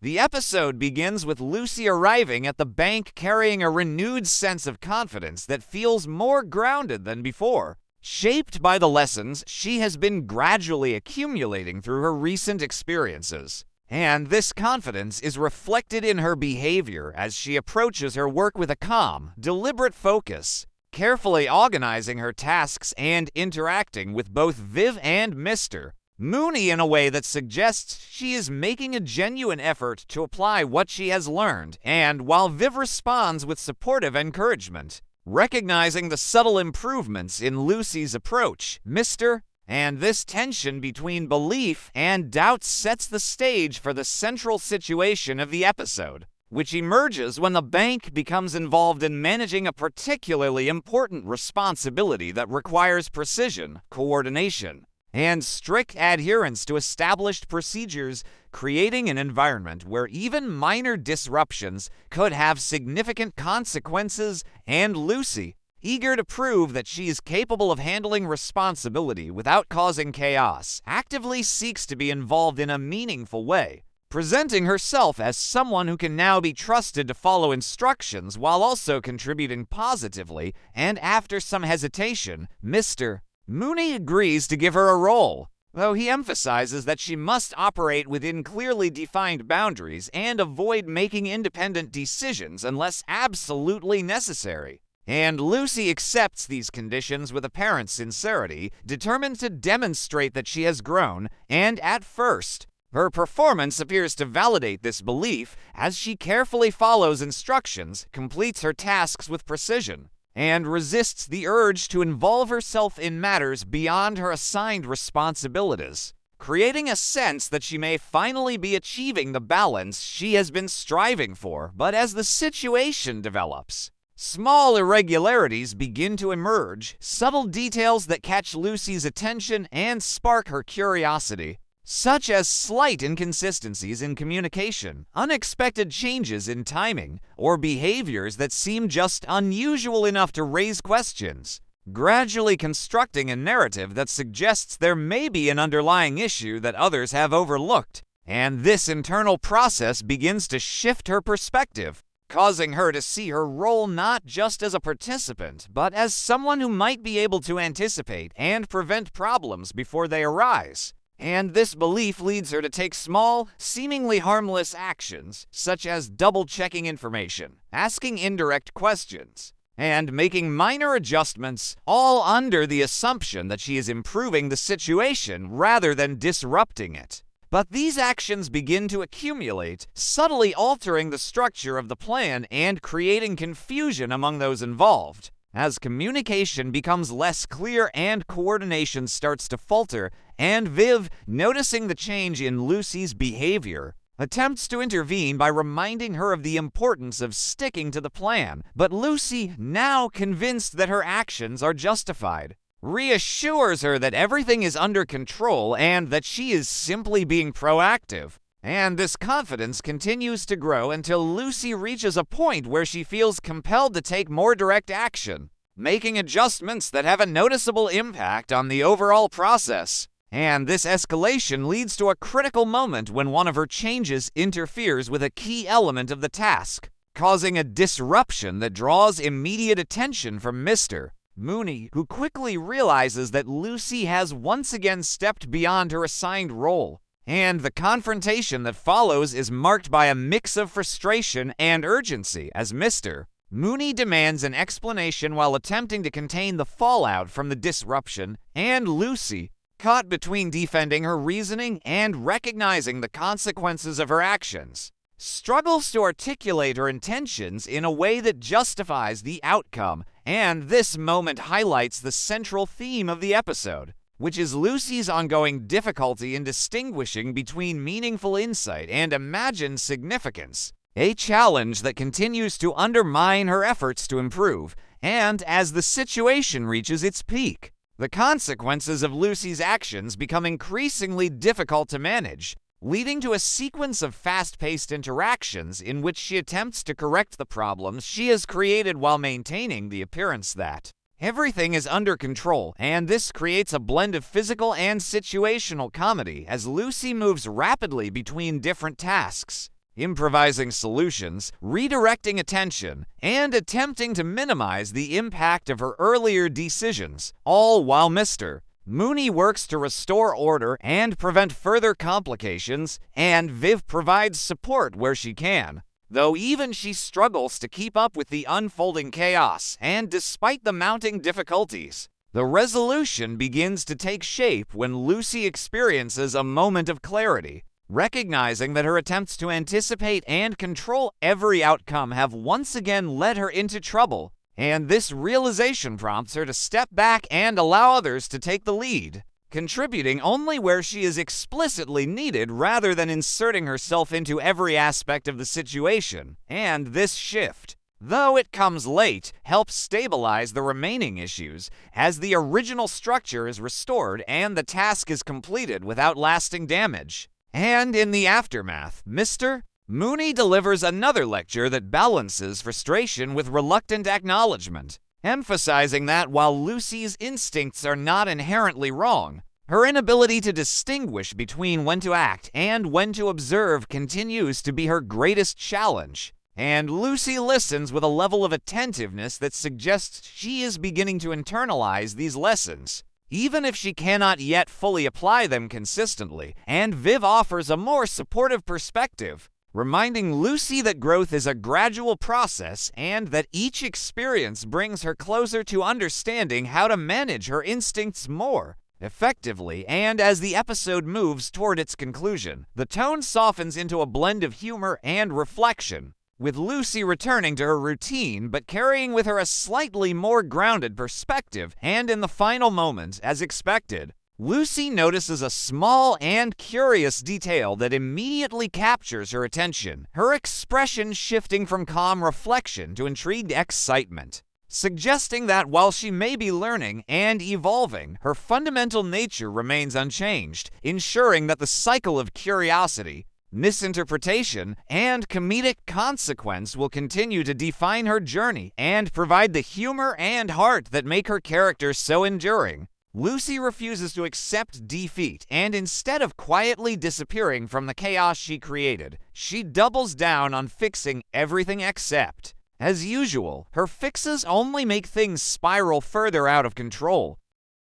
The episode begins with Lucy arriving at the bank carrying a renewed sense of confidence that feels more grounded than before, shaped by the lessons she has been gradually accumulating through her recent experiences. And this confidence is reflected in her behavior as she approaches her work with a calm, deliberate focus, carefully organizing her tasks and interacting with both Viv and Mr. Mooney in a way that suggests she is making a genuine effort to apply what she has learned, and while Viv responds with supportive encouragement, recognizing the subtle improvements in Lucy's approach, Mr. And this tension between belief and doubt sets the stage for the central situation of the episode, which emerges when the bank becomes involved in managing a particularly important responsibility that requires precision, coordination, and strict adherence to established procedures, creating an environment where even minor disruptions could have significant consequences. And Lucy, eager to prove that she is capable of handling responsibility without causing chaos, actively seeks to be involved in a meaningful way, presenting herself as someone who can now be trusted to follow instructions while also contributing positively. And after some hesitation, Mr. Mooney agrees to give her a role, though he emphasizes that she must operate within clearly defined boundaries and avoid making independent decisions unless absolutely necessary. And Lucy accepts these conditions with apparent sincerity, determined to demonstrate that she has grown, and at first, her performance appears to validate this belief as she carefully follows instructions, completes her tasks with precision, and resists the urge to involve herself in matters beyond her assigned responsibilities, creating a sense that she may finally be achieving the balance she has been striving for. But as the situation develops, small irregularities begin to emerge, subtle details that catch Lucy's attention and spark her curiosity, such as slight inconsistencies in communication, unexpected changes in timing, or behaviors that seem just unusual enough to raise questions, gradually constructing a narrative that suggests there may be an underlying issue that others have overlooked. And this internal process begins to shift her perspective, causing her to see her role not just as a participant, but as someone who might be able to anticipate and prevent problems before they arise. And this belief leads her to take small, seemingly harmless actions, such as double-checking information, asking indirect questions, and making minor adjustments, all under the assumption that she is improving the situation rather than disrupting it. But these actions begin to accumulate, subtly altering the structure of the plan and creating confusion among those involved. As communication becomes less clear and coordination starts to falter, and Viv, noticing the change in Lucy's behavior, attempts to intervene by reminding her of the importance of sticking to the plan. But Lucy, now convinced that her actions are justified, reassures her that everything is under control and that she is simply being proactive. And this confidence continues to grow until Lucy reaches a point where she feels compelled to take more direct action, making adjustments that have a noticeable impact on the overall process. And this escalation leads to a critical moment when one of her changes interferes with a key element of the task, causing a disruption that draws immediate attention from Mr. Mooney, who quickly realizes that Lucy has once again stepped beyond her assigned role. And the confrontation that follows is marked by a mix of frustration and urgency as Mr. Mooney demands an explanation while attempting to contain the fallout from the disruption, and Lucy, caught between defending her reasoning and recognizing the consequences of her actions, struggles to articulate her intentions in a way that justifies the outcome. And this moment highlights the central theme of the episode, which is Lucy's ongoing difficulty in distinguishing between meaningful insight and imagined significance, a challenge that continues to undermine her efforts to improve. And as the situation reaches its peak, the consequences of Lucy's actions become increasingly difficult to manage, leading to a sequence of fast-paced interactions in which she attempts to correct the problems she has created while maintaining the appearance that everything is under control. And this creates a blend of physical and situational comedy as Lucy moves rapidly between different tasks, improvising solutions, redirecting attention, and attempting to minimize the impact of her earlier decisions, all while Mr. Mooney works to restore order and prevent further complications, and Viv provides support where she can. Though even she struggles to keep up with the unfolding chaos, and despite the mounting difficulties, the resolution begins to take shape when Lucy experiences a moment of clarity, recognizing that her attempts to anticipate and control every outcome have once again led her into trouble, and this realization prompts her to step back and allow others to take the lead, contributing only where she is explicitly needed rather than inserting herself into every aspect of the situation. And this shift, though it comes late, helps stabilize the remaining issues as the original structure is restored and the task is completed without lasting damage. And in the aftermath, Mr. Mooney delivers another lecture that balances frustration with reluctant acknowledgement, emphasizing that while Lucy's instincts are not inherently wrong, her inability to distinguish between when to act and when to observe continues to be her greatest challenge. And Lucy listens with a level of attentiveness that suggests she is beginning to internalize these lessons, even if she cannot yet fully apply them consistently, and Viv offers a more supportive perspective, reminding Lucy that growth is a gradual process and that each experience brings her closer to understanding how to manage her instincts more effectively. And as the episode moves toward its conclusion, the tone softens into a blend of humor and reflection, with Lucy returning to her routine but carrying with her a slightly more grounded perspective. And in the final moments, as expected, Lucy notices a small and curious detail that immediately captures her attention, her expression shifting from calm reflection to intrigued excitement, suggesting that while she may be learning and evolving, her fundamental nature remains unchanged, ensuring that the cycle of curiosity, misinterpretation, and comedic consequence will continue to define her journey and provide the humor and heart that make her character so enduring. Lucy refuses to accept defeat, and instead of quietly disappearing from the chaos she created, she doubles down on fixing everything except. As usual, her fixes only make things spiral further out of control.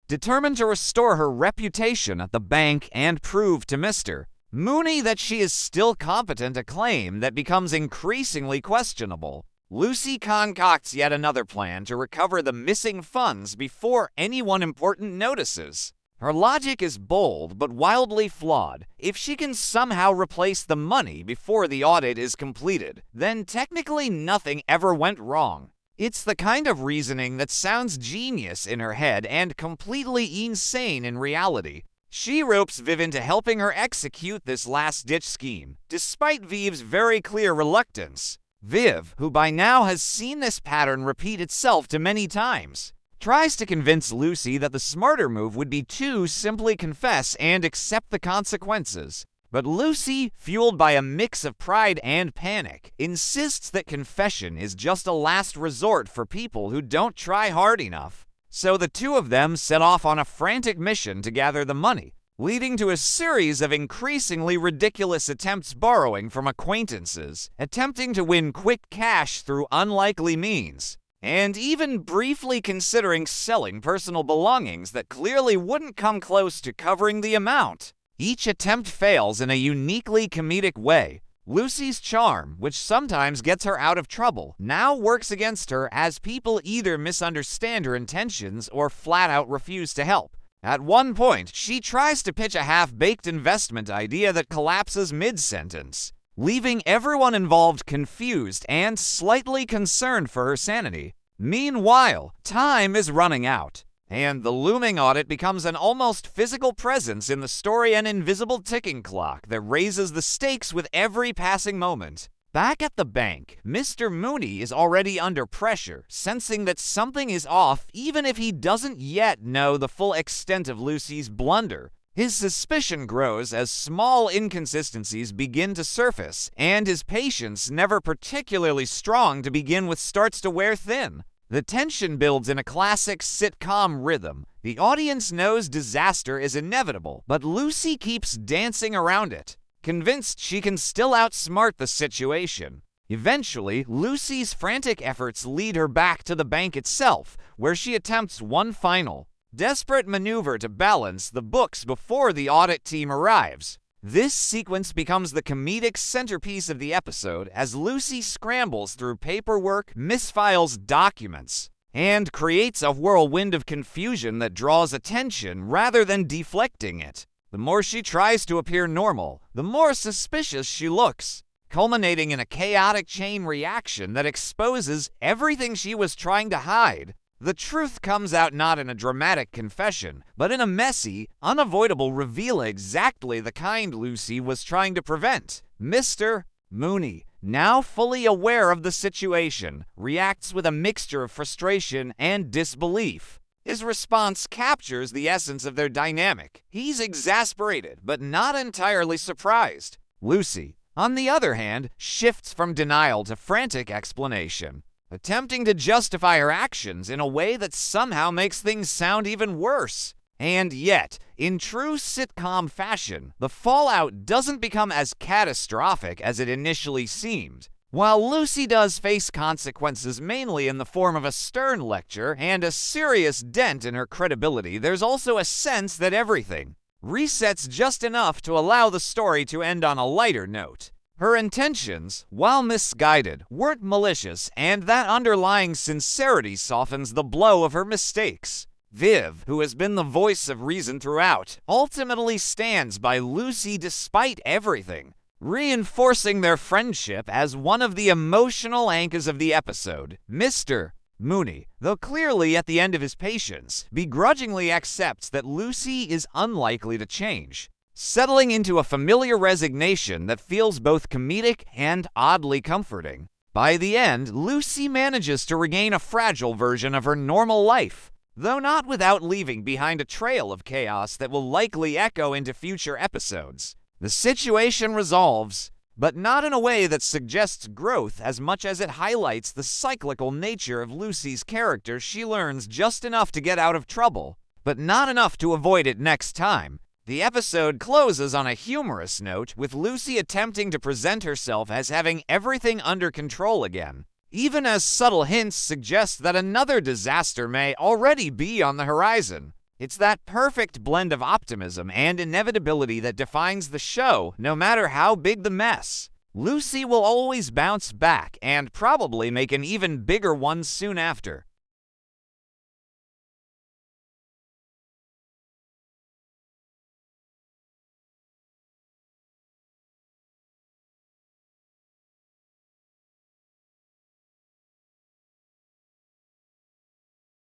Determined to restore her reputation at the bank and prove to Mr. Mooney that she is still competent, a claim that becomes increasingly questionable, Lucy concocts yet another plan to recover the missing funds before anyone important notices. Her logic is bold but wildly flawed. If she can somehow replace the money before the audit is completed, then technically nothing ever went wrong. It's the kind of reasoning that sounds genius in her head and completely insane in reality. She ropes Viv into helping her execute this last-ditch scheme, despite Viv's very clear reluctance. Viv, who by now has seen this pattern repeat itself too many times, tries to convince Lucy that the smarter move would be to simply confess and accept the consequences. But Lucy, fueled by a mix of pride and panic, insists that confession is just a last resort for people who don't try hard enough. So the two of them set off on a frantic mission to gather the money, leading to a series of increasingly ridiculous attempts borrowing from acquaintances, attempting to win quick cash through unlikely means, and even briefly considering selling personal belongings that clearly wouldn't come close to covering the amount. Each attempt fails in a uniquely comedic way. Lucy's charm, which sometimes gets her out of trouble, now works against her as people either misunderstand her intentions or flat out refuse to help. At one point, she tries to pitch a half-baked investment idea that collapses mid-sentence, leaving everyone involved confused and slightly concerned for her sanity. Meanwhile, time is running out, and the looming audit becomes an almost physical presence in the story, an invisible ticking clock that raises the stakes with every passing moment. Back at the bank, Mr. Mooney is already under pressure, sensing that something is off even if he doesn't yet know the full extent of Lucy's blunder. His suspicion grows as small inconsistencies begin to surface, and his patience, never particularly strong to begin with, starts to wear thin. The tension builds in a classic sitcom rhythm. The audience knows disaster is inevitable, but Lucy keeps dancing around it. convinced she can still outsmart the situation. Eventually, Lucy's frantic efforts lead her back to the bank itself, where she attempts one final, desperate maneuver to balance the books before the audit team arrives. This sequence becomes the comedic centerpiece of the episode as Lucy scrambles through paperwork, misfiles documents, and creates a whirlwind of confusion that draws attention rather than deflecting it. The more she tries to appear normal, the more suspicious she looks, culminating in a chaotic chain reaction that exposes everything she was trying to hide. The truth comes out not in a dramatic confession, but in a messy, unavoidable reveal, exactly the kind Lucy was trying to prevent. Mr. Mooney, now fully aware of the situation, reacts with a mixture of frustration and disbelief. His response captures the essence of their dynamic. He's exasperated, but not entirely surprised. Lucy, on the other hand, shifts from denial to frantic explanation, attempting to justify her actions in a way that somehow makes things sound even worse. And yet, in true sitcom fashion, the fallout doesn't become as catastrophic as it initially seemed. While Lucy does face consequences mainly in the form of a stern lecture and a serious dent in her credibility, there's also a sense that everything resets just enough to allow the story to end on a lighter note. Her intentions, while misguided, weren't malicious, and that underlying sincerity softens the blow of her mistakes. Viv, who has been the voice of reason throughout, ultimately stands by Lucy despite everything, reinforcing their friendship as one of the emotional anchors of the episode. Mr. Mooney, though clearly at the end of his patience, begrudgingly accepts that Lucy is unlikely to change, settling into a familiar resignation that feels both comedic and oddly comforting. By the end, Lucy manages to regain a fragile version of her normal life, though not without leaving behind a trail of chaos that will likely echo into future episodes. The situation resolves, but not in a way that suggests growth as much as it highlights the cyclical nature of Lucy's character. She learns just enough to get out of trouble, but not enough to avoid it next time. The episode closes on a humorous note, with Lucy attempting to present herself as having everything under control again, even as subtle hints suggest that another disaster may already be on the horizon. It's that perfect blend of optimism and inevitability that defines the show, no matter how big the mess. Lucy will always bounce back, and probably make an even bigger one soon after.